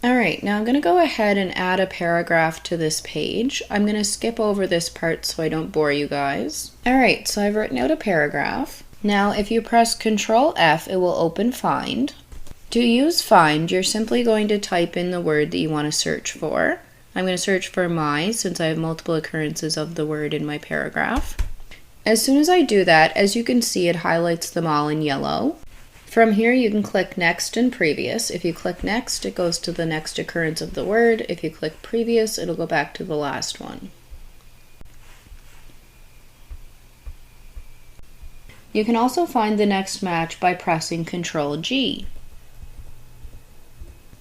All right, now I'm going to go ahead and add a paragraph to this page. I'm going to skip over this part so I don't bore you guys. All right, so I've written out a paragraph. Now, if you press Control F, it will open Find. To use Find, you're simply going to type in the word that you want to search for. I'm going to search for my, since I have multiple occurrences of the word in my paragraph. As soon as I do that, as you can see, it highlights them all in yellow. From here, you can click Next and Previous. If you click Next, it goes to the next occurrence of the word. If you click Previous, it'll go back to the last one. You can also find the next match by pressing Control G.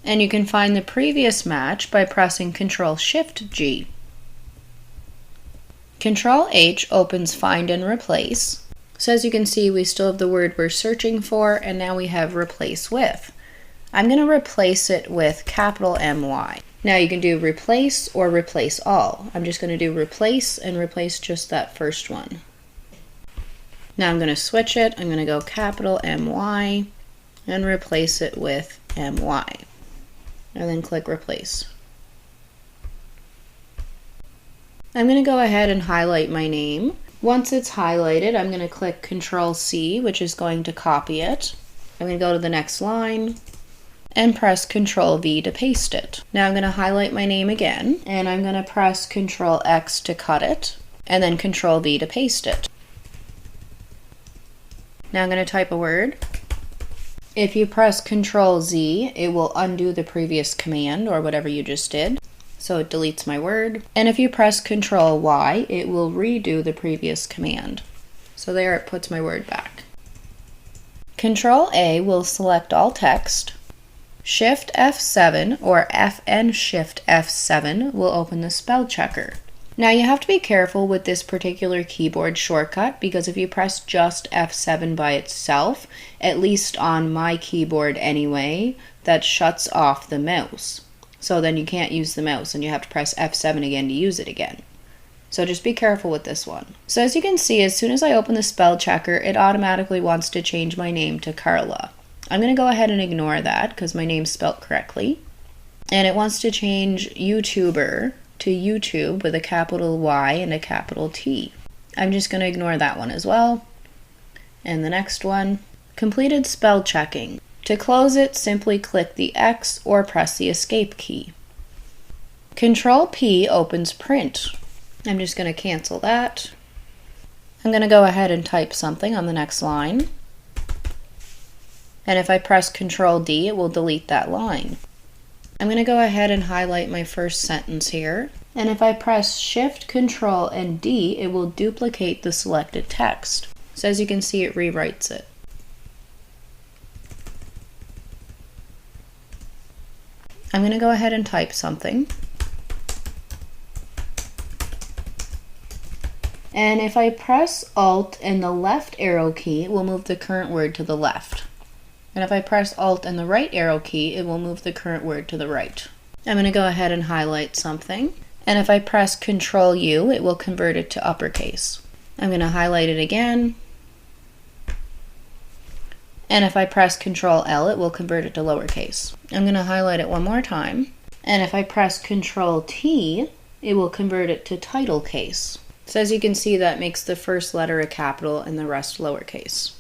And you can find the previous match by pressing Control Shift G. Control H opens Find and Replace. So as you can see, we still have the word we're searching for, and now we have Replace With. I'm going to replace it with capital MY. Now you can do Replace or Replace All. I'm just going to do Replace and replace just that first one. Now I'm going to switch it. I'm going to go capital MY and replace it with MY. And then click Replace. I'm going to go ahead and highlight my name. Once it's highlighted, I'm going to click Control C, which is going to copy it. I'm going to go to the next line and press Control V to paste it. Now I'm going to highlight my name again, and I'm going to press Control X to cut it, and then Control V to paste it. Now I'm going to type a word. If you press Control Z, it will undo the previous command or whatever you just did. So it deletes my word. And if you press Control Y, it will redo the previous command. So there, it puts my word back. Control A will select all text. Shift F7 or FN Shift F7 will open the spell checker. Now you have to be careful with this particular keyboard shortcut, because if you press just F7 by itself, at least on my keyboard anyway, that shuts off the mouse. So then you can't use the mouse and you have to press F7 again to use it again. So just be careful with this one. So as you can see, as soon as I open the spell checker, it automatically wants to change my name to Cayla. I'm going to go ahead and ignore that because my name's spelled correctly. And it wants to change YouTuber to YouTube with a capital Y and a capital T. I'm just going to ignore that one as well. And the next one, completed spell checking. To close it, simply click the X or press the Escape key. Control P opens Print. I'm just going to cancel that. I'm going to go ahead and type something on the next line. And if I press Control D, it will delete that line. I'm going to go ahead and highlight my first sentence here. And if I press Shift, Control, and D, it will duplicate the selected text. So as you can see, it rewrites it. I'm going to go ahead and type something. And if I press Alt and the left arrow key, it will move the current word to the left. And if I press Alt and the right arrow key, it will move the current word to the right. I'm going to go ahead and highlight something. And if I press Control U, it will convert it to uppercase. I'm going to highlight it again. And if I press Control L, it will convert it to lowercase. I'm going to highlight it one more time. And if I press Control T, it will convert it to title case. So as you can see, that makes the first letter a capital and the rest lowercase.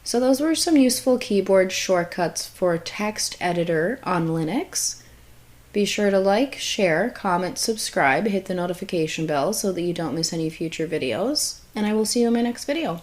So those were some useful keyboard shortcuts for text editor on Linux. Be sure to like, share, comment, subscribe, hit the notification bell so that you don't miss any future videos, and I will see you in my next video.